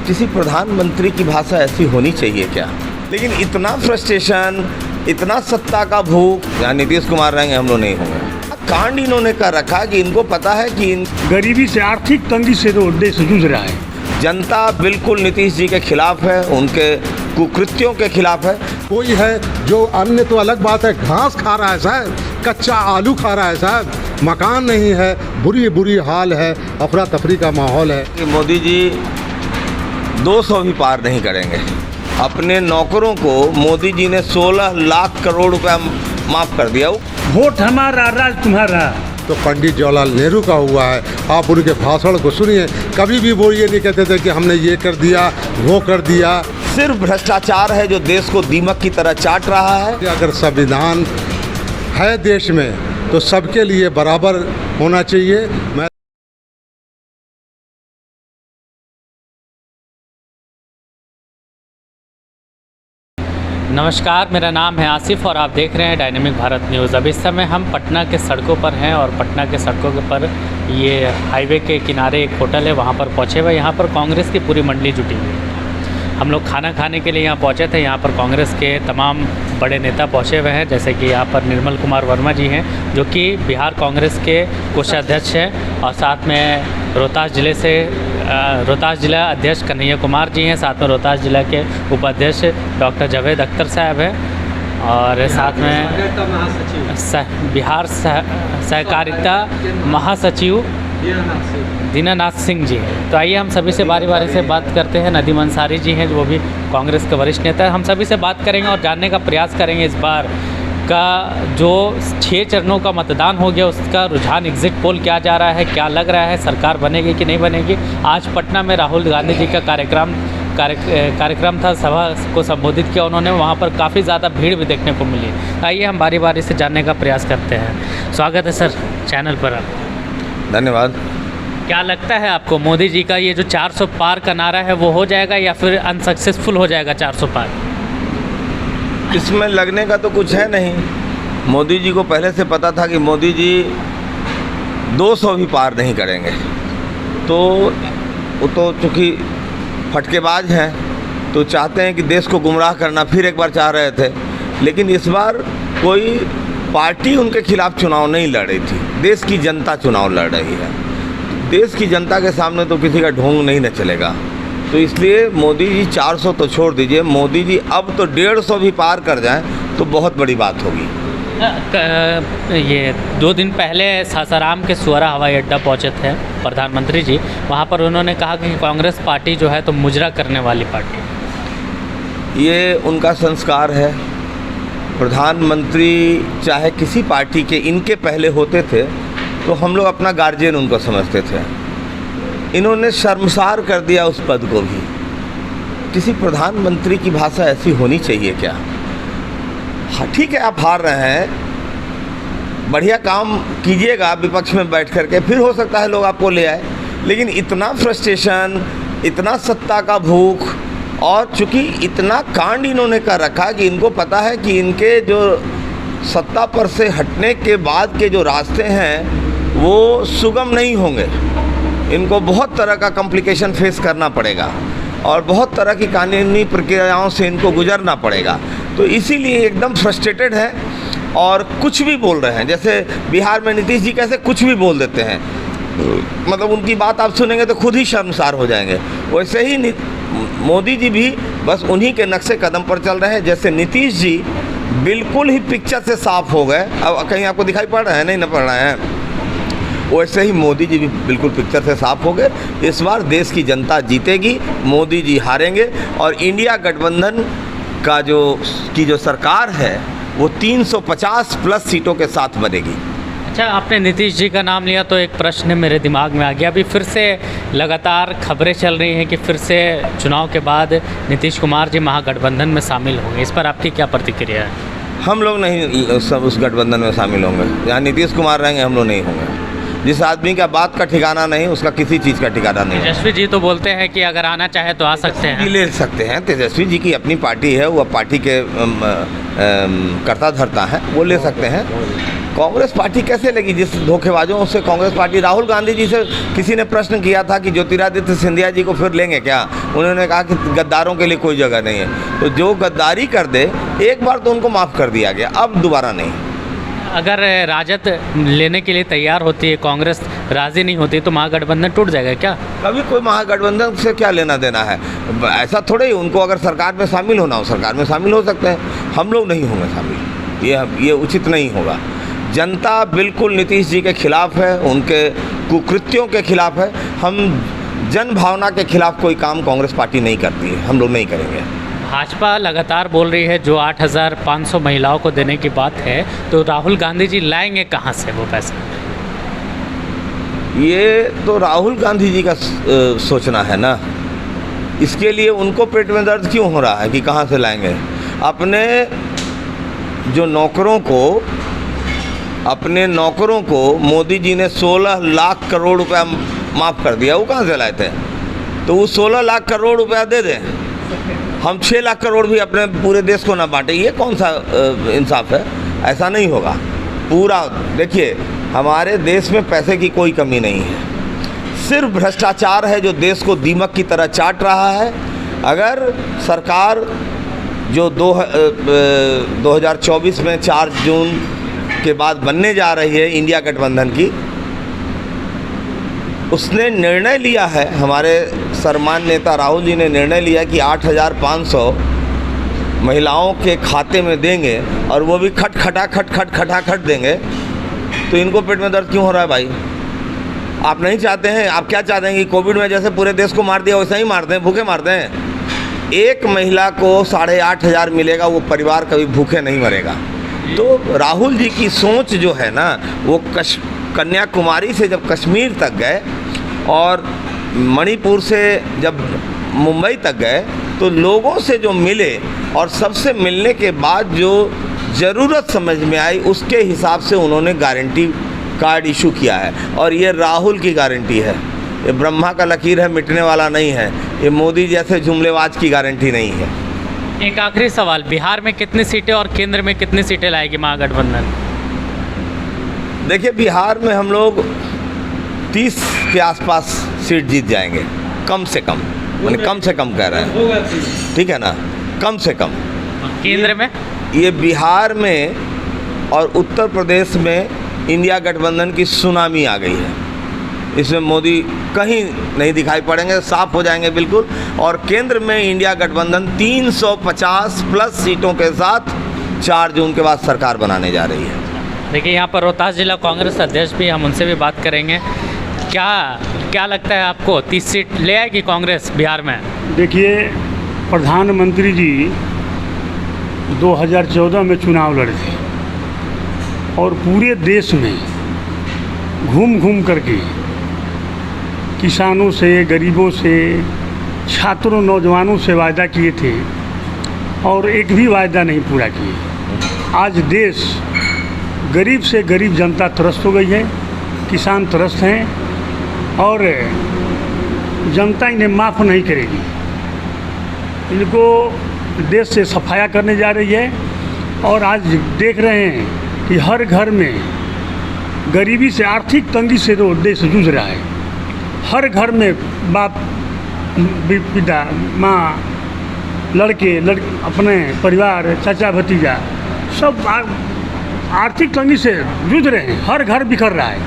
किसी प्रधानमंत्री की भाषा ऐसी होनी चाहिए क्या? लेकिन इतना फ्रस्ट्रेशन, इतना सत्ता का भूख, यहाँ नीतीश कुमार रहेंगे, हम लोग नहीं होंगे। कांड इन्होंने कर रखा कि इनको पता है कि गरीबी से, आर्थिक तंगी से तो देश जूझ रहा है। जनता बिल्कुल नीतीश जी के खिलाफ है, उनके कुकृत्यों के खिलाफ है। कोई है जो अन्य तो अलग बात है, घास खा रहा है साहब, कच्चा आलू खा रहा है साहब, मकान नहीं है, बुरी हाल है, अफरा तफरी का माहौल है। कि मोदी जी 200 भी पार नहीं करेंगे। अपने नौकरों को मोदी जी ने 16 लाख करोड़ रुपया माफ़ कर दिया। वोट हमारा, राज तुम्हारा। तो पंडित जवाहरलाल नेहरू का हुआ है, आप उनके भाषण को सुनिए, कभी भी वो ये नहीं कहते थे कि हमने ये कर दिया, वो कर दिया। सिर्फ भ्रष्टाचार है जो देश को दीमक की तरह चाट रहा है। अगर संविधान है देश में तो सबके लिए बराबर होना चाहिए। मैं नमस्कार, मेरा नाम है आसिफ और आप देख रहे हैं डायनेमिक भारत न्यूज़। अब इस समय हम पटना के सड़कों पर हैं और पटना के सड़कों के पर ये हाईवे के किनारे एक होटल है, वहाँ पर पहुँचे हुए। यहाँ पर कांग्रेस की पूरी मंडली जुटी हुई है। हम लोग खाना खाने के लिए यहाँ पहुँचे थे। यहाँ पर कांग्रेस के तमाम बड़े नेता पहुँचे हुए हैं, जैसे कि यहाँ पर निर्मल कुमार वर्मा जी हैं जो कि बिहार कांग्रेस के कोषाध्यक्ष हैं, और साथ में रोहतास जिला अध्यक्ष कन्हैया कुमार जी हैं, साथ में रोहतास जिला के उपाध्यक्ष डॉक्टर जावेद अख्तर साहब हैं, और साथ में बिहार सहकारिता महासचिव दीनानाथ सिंह जी हैं। तो आइए हम सभी से बारी बारी से बात करते हैं। नदीम अंसारी जी हैं जो भी कांग्रेस के वरिष्ठ नेता हैं। हम सभी से बात करेंगे और जानने का प्रयास करेंगे इस बार का जो 6 चरणों का मतदान हो गया उसका रुझान, एग्जिट पोल क्या जा रहा है, क्या लग रहा है, सरकार बनेगी कि नहीं बनेगी। आज पटना में राहुल गांधी जी का कार्यक्रम था, सभा को संबोधित किया उन्होंने, वहाँ पर काफ़ी ज़्यादा भीड़ भी देखने को मिली। आइए हम बारी बारी से जानने का प्रयास करते हैं। स्वागत है सर चैनल पर आप। धन्यवाद। क्या लगता है आपको, मोदी जी का ये जो 400 पार का नारा है वो हो जाएगा या फिर अनसक्सेसफुल हो जाएगा 400 पार? इसमें लगने का तो कुछ है नहीं। मोदी जी को पहले से पता था कि मोदी जी 200 भी पार नहीं करेंगे। तो वो तो चूँकि फटकेबाज हैं तो चाहते हैं कि देश को गुमराह करना फिर एक बार चाह रहे थे। लेकिन इस बार कोई पार्टी उनके खिलाफ चुनाव नहीं लड़ रही थी, देश की जनता चुनाव लड़ रही है। देश की जनता के सामने तो किसी का ढोंग नहीं न चलेगा। तो इसलिए मोदी जी 400 तो छोड़ दीजिए, मोदी जी अब तो 150 भी पार कर जाएं तो बहुत बड़ी बात होगी। ये 2 दिन पहले सासाराम के सुअरा हवाई अड्डा पहुँचे थे प्रधानमंत्री जी। वहाँ पर उन्होंने कहा कि कांग्रेस पार्टी जो है तो मुजरा करने वाली पार्टी। ये उनका संस्कार है। प्रधानमंत्री चाहे किसी पार्टी के इनके पहले होते थे तो हम लोग अपना गार्जियन उनको समझते थे। इन्होंने शर्मसार कर दिया उस पद को भी। किसी प्रधानमंत्री की भाषा ऐसी होनी चाहिए क्या? हाँ ठीक है, आप हार रहे हैं, बढ़िया काम कीजिएगा विपक्ष में बैठ करके, फिर हो सकता है लोग आपको ले आए। लेकिन इतना फ्रस्ट्रेशन, इतना सत्ता का भूख, और चूँकि इतना कांड इन्होंने कर रखा कि इनको पता है कि इनके जो सत्ता पर से हटने के बाद के जो रास्ते हैं वो सुगम नहीं होंगे। इनको बहुत तरह का कॉम्प्लिकेशन फेस करना पड़ेगा और बहुत तरह की कानूनी प्रक्रियाओं से इनको गुजरना पड़ेगा। तो इसीलिए एकदम फ्रस्ट्रेटेड है और कुछ भी बोल रहे हैं। जैसे बिहार में नीतीश जी कैसे कुछ भी बोल देते हैं, मतलब उनकी बात आप सुनेंगे तो खुद ही शर्मसार हो जाएंगे। वैसे ही मोदी जी भी बस उन्हीं के नक्शे कदम पर चल रहे हैं। जैसे नीतीश जी बिल्कुल ही पिक्चर से साफ हो गए, अब कहीं आपको दिखाई पड़ रहा है? नहीं न पड़ रहे हैं। वैसे ही मोदी जी भी बिल्कुल पिक्चर से साफ हो गए। इस बार देश की जनता जीतेगी, मोदी जी हारेंगे और इंडिया गठबंधन का जो सरकार है वो 350 प्लस सीटों के साथ बनेगी। अच्छा, आपने नीतीश जी का नाम लिया तो एक प्रश्न मेरे दिमाग में आ गया। अभी फिर से लगातार खबरें चल रही हैं कि फिर से चुनाव के बाद नीतीश कुमार जी महागठबंधन में शामिल होंगे। इस पर आपकी क्या प्रतिक्रिया है? हम लोग नहीं सब उस गठबंधन में शामिल होंगे। जहाँ नीतीश कुमार रहेंगे हम लोग नहीं होंगे। जिस आदमी का बात का ठिकाना नहीं, उसका किसी चीज़ का ठिकाना नहीं है। तेजस्वी जी तो बोलते हैं कि अगर आना चाहे तो आ सकते जी हैं। ले सकते हैं, तेजस्वी जी की अपनी पार्टी है, वो पार्टी के कर्ता धर्ता हैं, वो ले सकते हैं। कांग्रेस पार्टी कैसे लगी जिस धोखेबाजों से कांग्रेस पार्टी? राहुल गांधी जी से किसी ने प्रश्न किया था कि ज्योतिरादित्य सिंधिया जी को फिर लेंगे क्या? उन्होंने कहा कि गद्दारों के लिए कोई जगह नहीं है। तो जो गद्दारी कर दे, एक बार तो उनको माफ़ कर दिया गया, अब दोबारा नहीं। अगर राजद लेने के लिए तैयार होती है, कांग्रेस राजी नहीं होती, तो महागठबंधन टूट जाएगा क्या? कभी कोई महागठबंधन से क्या लेना देना है? ऐसा थोड़े ही उनको अगर सरकार में शामिल होना हो, सरकार में शामिल हो सकते हैं, हम लोग नहीं होंगे शामिल। ये उचित नहीं होगा। जनता बिल्कुल नीतीश जी के खिलाफ है, उनके कुकृत्यों के खिलाफ है। हम जन भावना के खिलाफ कोई काम कांग्रेस पार्टी नहीं करती है, हम लोग नहीं करेंगे। भाजपा लगातार बोल रही है जो 8,500 महिलाओं को देने की बात है, तो राहुल गांधी जी लाएंगे कहाँ से वो पैसा? ये तो राहुल गांधी जी का सोचना है ना। इसके लिए उनको पेट में दर्द क्यों हो रहा है कि कहाँ से लाएंगे? अपने नौकरों को मोदी जी ने 16 लाख करोड़ रुपया माफ़ कर दिया, वो कहाँ से लाए थे? तो वो 16 लाख करोड़ रुपया दे दें, हम 6 लाख करोड़ भी अपने पूरे देश को ना बांटे, ये कौन सा इंसाफ है? ऐसा नहीं होगा। पूरा देखिए, हमारे देश में पैसे की कोई कमी नहीं है, सिर्फ भ्रष्टाचार है जो देश को दीमक की तरह चाट रहा है। अगर सरकार जो 2024 में 4 जून के बाद बनने जा रही है इंडिया गठबंधन की, उसने निर्णय लिया है, हमारे सम्मान्य नेता राहुल जी ने निर्णय लिया कि 8,500 महिलाओं के खाते में देंगे, और वो भी खट देंगे। तो इनको पेट में दर्द क्यों हो रहा है भाई? आप नहीं चाहते हैं? आप क्या चाहते हैं कि कोविड में जैसे पूरे देश को मार दिया वैसे ही मार दें, भूखे मार दें? एक महिला को 8,500 मिलेगा, वो परिवार कभी भूखे नहीं मरेगा। तो राहुल जी की सोच जो है ना, वो कन्याकुमारी से जब कश्मीर तक गए और मणिपुर से जब मुंबई तक गए, तो लोगों से जो मिले और सबसे मिलने के बाद जो ज़रूरत समझ में आई, उसके हिसाब से उन्होंने गारंटी कार्ड इशू किया है। और ये राहुल की गारंटी है, ये ब्रह्मा का लकीर है, मिटने वाला नहीं है। ये मोदी जैसे जुमलेबाज की गारंटी नहीं है। एक आखिरी सवाल, बिहार में कितनी सीटें और केंद्र में कितनी सीटें लाएगी महागठबंधन? देखिए, बिहार में हम लोग 30 के आसपास सीट जीत जाएंगे, कम से कम, मैंने कम से कम कह रहे हैं, ठीक है ना, कम से कम। केंद्र में ये बिहार में और उत्तर प्रदेश में इंडिया गठबंधन की सुनामी आ गई है। इसमें मोदी कहीं नहीं दिखाई पड़ेंगे, साफ हो जाएंगे बिल्कुल। और केंद्र में इंडिया गठबंधन 350 प्लस सीटों के साथ 4 जून के बाद सरकार बनाने जा रही है। देखिए, यहाँ पर रोहतास जिला कांग्रेस अध्यक्ष भी, हम उनसे भी बात करेंगे। क्या लगता है आपको, 30 सीट ले आएगी कांग्रेस बिहार में? देखिए, प्रधानमंत्री जी 2014 में चुनाव लड़े थे और पूरे देश में घूम करके किसानों से, गरीबों से, छात्रों, नौजवानों से वायदा किए थे और एक भी वायदा नहीं पूरा किए। आज देश गरीब से गरीब जनता त्रस्त हो गई है, किसान त्रस्त हैं और जनता इन्हें माफ़ नहीं करेगी। इनको देश से सफाया करने जा रही है। और आज देख रहे हैं कि हर घर में गरीबी से, आर्थिक तंगी से तो देश जूझ रहा है। हर घर में बाप, पिता, माँ, लड़के, अपने परिवार, चाचा भतीजा सब आर्थिक तंगी से जूझ रहे हैं। हर घर बिखर रहा है।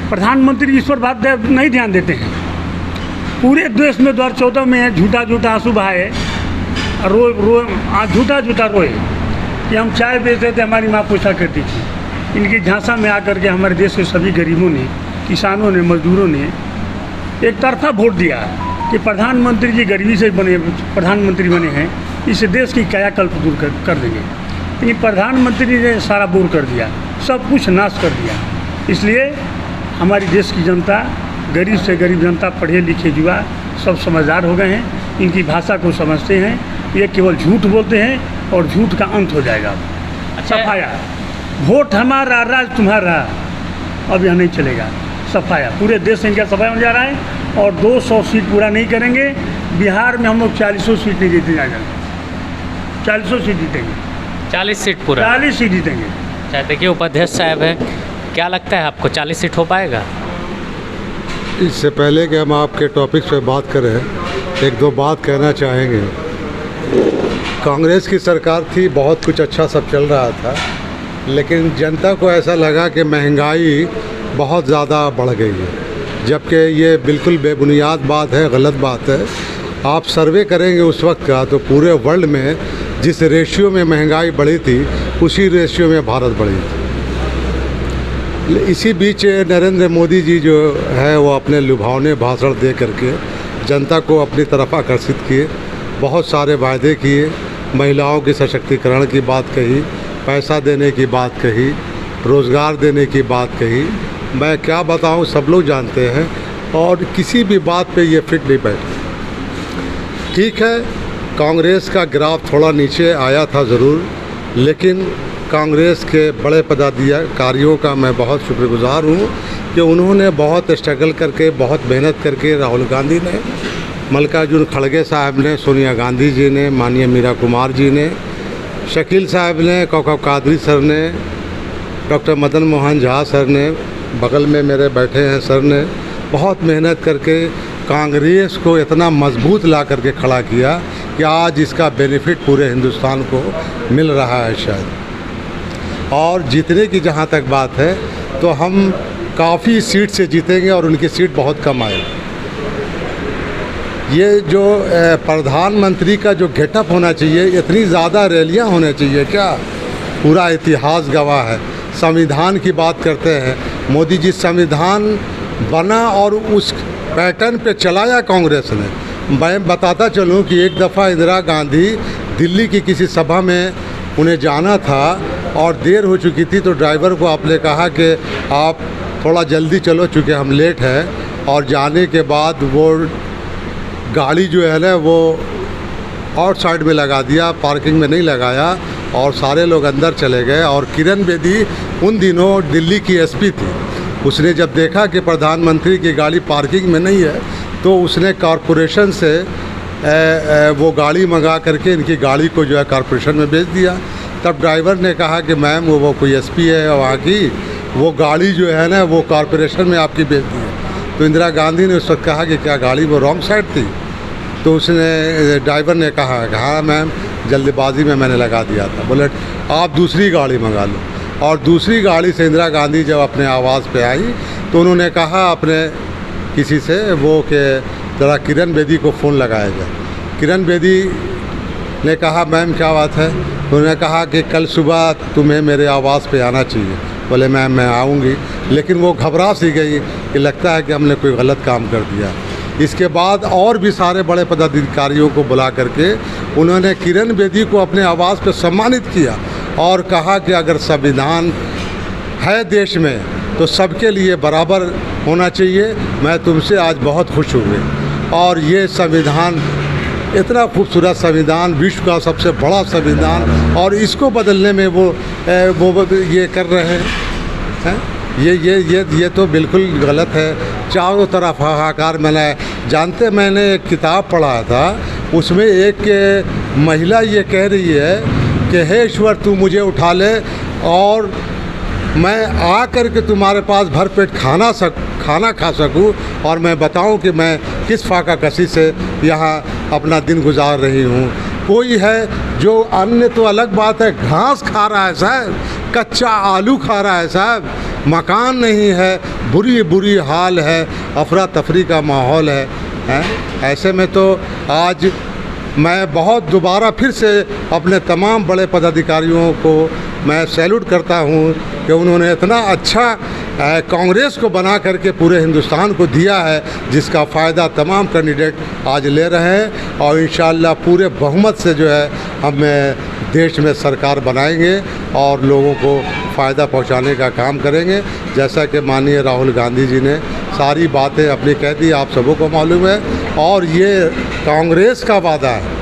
प्रधानमंत्री इस पर बात नहीं ध्यान देते हैं। पूरे देश में 2014 में झूठा आंसू बहाए, झूठा रोए कि हम चाय बेचते थे, हमारी माँ पूछा करती थी। इनकी झांसा में आकर के हमारे देश के सभी गरीबों ने, किसानों ने, मजदूरों ने एक तरफा वोट दिया कि प्रधानमंत्री जी गरीबी से प्रधानमंत्री बने हैं, इस देश की कायाकल्प दूर कर देंगे। लेकिन प्रधानमंत्री ने सारा दूर कर दिया, सब कुछ नाश कर दिया। इसलिए हमारी देश की जनता, गरीब से गरीब जनता, पढ़े लिखे युवा सब समझदार हो गए हैं, इनकी भाषा को समझते हैं। ये केवल झूठ बोलते हैं और झूठ का अंत हो जाएगा। अच्छा, सफाया, वोट हमारा, राज तुम्हारा, अब यह नहीं चलेगा। सफाया, पूरे देश से इनका सफाया होने जा रहा है। और 200 सीट पूरा नहीं करेंगे। बिहार में हम लोग 40 सीट नहीं जीते जाएगा, 40 सीट जीतेंगे, 40 सीट पूरा, 40 सीट जीतेंगे। अच्छा देखिए उपाध्यक्ष साहब है, क्या लगता है आपको 40 सीट हो पाएगा? इससे पहले कि हम आपके टॉपिक्स पे बात करें, एक दो बात कहना चाहेंगे। कांग्रेस की सरकार थी, बहुत कुछ अच्छा सब चल रहा था, लेकिन जनता को ऐसा लगा कि महंगाई बहुत ज़्यादा बढ़ गई है, जबकि ये बिल्कुल बेबुनियाद बात है, गलत बात है। आप सर्वे करेंगे उस वक्त का तो पूरे वर्ल्ड में जिस रेशियो में महंगाई बढ़ी थी उसी रेशियो में भारत बढ़ी थी। इसी बीच नरेंद्र मोदी जी जो है वो अपने लुभावने भाषण दे करके जनता को अपनी तरफ आकर्षित किए, बहुत सारे वायदे किए, महिलाओं के सशक्तिकरण की बात कही, पैसा देने की बात कही, रोज़गार देने की बात कही। मैं क्या बताऊं, सब लोग जानते हैं, और किसी भी बात पे ये फिट नहीं बैठे। ठीक है, कांग्रेस का ग्राफ थोड़ा नीचे आया था ज़रूर, लेकिन कांग्रेस के बड़े पदाधिकारियों का मैं बहुत शुक्रगुजार हूँ कि उन्होंने बहुत स्ट्रगल करके, बहुत मेहनत करके, राहुल गांधी ने, मल्लिकार्जुन खड़गे साहब ने, सोनिया गांधी जी ने, माननीय मीरा कुमार जी ने, शकील साहब ने, कौकब कादरी सर ने, डॉक्टर मदन मोहन झा सर ने, बगल में मेरे बैठे हैं सर ने, बहुत मेहनत करके कांग्रेस को इतना मजबूत ला करके खड़ा किया कि आज इसका बेनिफिट पूरे हिंदुस्तान को मिल रहा है शायद। और जीतने की जहाँ तक बात है तो हम काफ़ी सीट से जीतेंगे और उनकी सीट बहुत कम आए। ये जो प्रधानमंत्री का जो गेटअप होना चाहिए, इतनी ज़्यादा रैलियाँ होनी चाहिए क्या? पूरा इतिहास गवाह है। संविधान की बात करते हैं, मोदी जी संविधान बना और उस पैटर्न पे चलाया कांग्रेस ने। मैं बताता चलूँ कि एक दफ़ा इंदिरा गांधी दिल्ली की किसी सभा में उन्हें जाना था और देर हो चुकी थी, तो ड्राइवर को आपने कहा कि आप थोड़ा जल्दी चलो चूँकि हम लेट हैं। और जाने के बाद वो गाड़ी जो है ना वो आउटसाइड में लगा दिया, पार्किंग में नहीं लगाया, और सारे लोग अंदर चले गए। और किरण बेदी उन दिनों दिल्ली की एसपी थी। उसने जब देखा कि प्रधानमंत्री की गाड़ी पार्किंग में नहीं है तो उसने कॉरपोरेशन से वो गाड़ी मंगा करके इनकी गाड़ी को जो है कॉरपोरेशन में भेज दिया। तब ड्राइवर ने कहा कि मैम वो कोई एसपी है वहाँ की, वो गाड़ी जो है ना वो कॉरपोरेशन में आपकी भेज दी है। तो इंदिरा गांधी ने उस वक्त कहा कि क्या गाड़ी वो रॉन्ग साइड थी? तो उसने ड्राइवर ने कहा कि हाँ मैम, जल्दबाजी में मैंने लगा दिया था। बोले आप दूसरी गाड़ी मंगा लो। और दूसरी गाड़ी से इंदिरा गांधी जब अपने आवास पे आई तो उन्होंने कहा अपने किसी से वो कि ज़रा किरण बेदी को फ़ोन लगाया जाए। किरण बेदी ने कहा मैम क्या बात है? उन्होंने कहा कि कल सुबह तुम्हें मेरे आवास पे आना चाहिए। बोले मैम मैं आऊँगी, लेकिन वो घबरा सी गई कि लगता है कि हमने कोई गलत काम कर दिया। इसके बाद और भी सारे बड़े पदाधिकारियों को बुला करके उन्होंने किरण बेदी को अपने आवास पे सम्मानित किया और कहा कि अगर संविधान है देश में तो सबके लिए बराबर होना चाहिए। मैं तुमसे आज बहुत खुश हुए। और ये संविधान इतना खूबसूरत संविधान, विश्व का सबसे बड़ा संविधान, और इसको बदलने में वो ये कर रहे हैं। ये तो बिल्कुल गलत है। चारों तरफ हाहाकार। मैंने एक किताब पढ़ा था, उसमें एक महिला ये कह रही है कि हे ईश्वर तू मुझे उठा ले और मैं आ कर के तुम्हारे पास भरपेट खाना खा सकूं और मैं बताऊं कि मैं किस फाका कशी से यहाँ अपना दिन गुजार रही हूँ। कोई है जो अन्य तो अलग बात है, घास खा रहा है साहब, कच्चा आलू खा रहा है साहब, मकान नहीं है, बुरी हाल है, अफरा तफरी का माहौल है। ऐसे में तो आज मैं बहुत दोबारा फिर से अपने तमाम बड़े पदाधिकारियों को मैं सैल्यूट करता हूँ कि उन्होंने इतना अच्छा कांग्रेस को बना करके पूरे हिंदुस्तान को दिया है, जिसका फ़ायदा तमाम कैंडिडेट आज ले रहे हैं। और इंशाअल्लाह पूरे बहुमत से जो है हम देश में सरकार बनाएंगे और लोगों को फ़ायदा पहुंचाने का काम करेंगे। जैसा कि माननीय राहुल गांधी जी ने सारी बातें अपनी कह दी, आप सबों को मालूम है। और ये कांग्रेस का वादा है,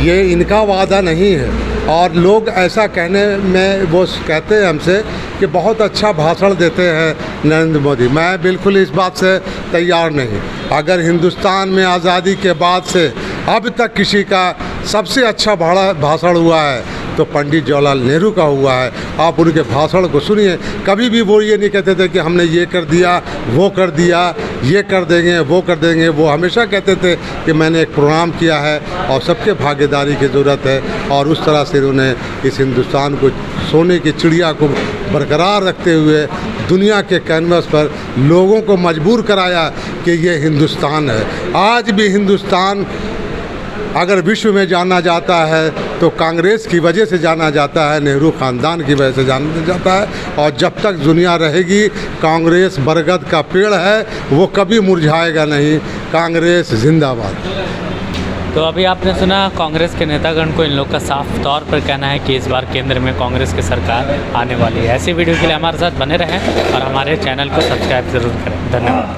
ये इनका वादा नहीं है। और लोग ऐसा कहने में वो कहते हैं हमसे कि बहुत अच्छा भाषण देते हैं नरेंद्र मोदी। मैं बिल्कुल इस बात से तैयार नहीं। अगर हिंदुस्तान में आज़ादी के बाद से अब तक किसी का सबसे अच्छा भाषण हुआ है तो पंडित जवाहरलाल नेहरू का हुआ है। आप उनके भाषण को सुनिए, कभी भी वो ये नहीं कहते थे कि हमने ये कर दिया, वो कर दिया, ये कर देंगे, वो कर देंगे। वो हमेशा कहते थे कि मैंने एक प्रोग्राम किया है और सबके भागीदारी की ज़रूरत है, और उस तरह से उन्होंने इस हिंदुस्तान को सोने की चिड़िया को बरकरार रखते हुए दुनिया के कैनवस पर लोगों को मजबूर कराया कि ये हिंदुस्तान है। आज भी हिंदुस्तान अगर विश्व में जाना जाता है तो कांग्रेस की वजह से जाना जाता है, नेहरू ख़ानदान की वजह से जाना जाता है। और जब तक दुनिया रहेगी कांग्रेस बरगद का पेड़ है, वो कभी मुरझाएगा नहीं। कांग्रेस जिंदाबाद। तो अभी आपने सुना कांग्रेस के नेतागण को इन लोग का साफ तौर पर कहना है कि इस बार केंद्र में कांग्रेस की सरकार आने वाली है। ऐसी वीडियो के लिए हमारे साथ बने रहें और हमारे चैनल को सब्सक्राइब ज़रूर करें। धन्यवाद।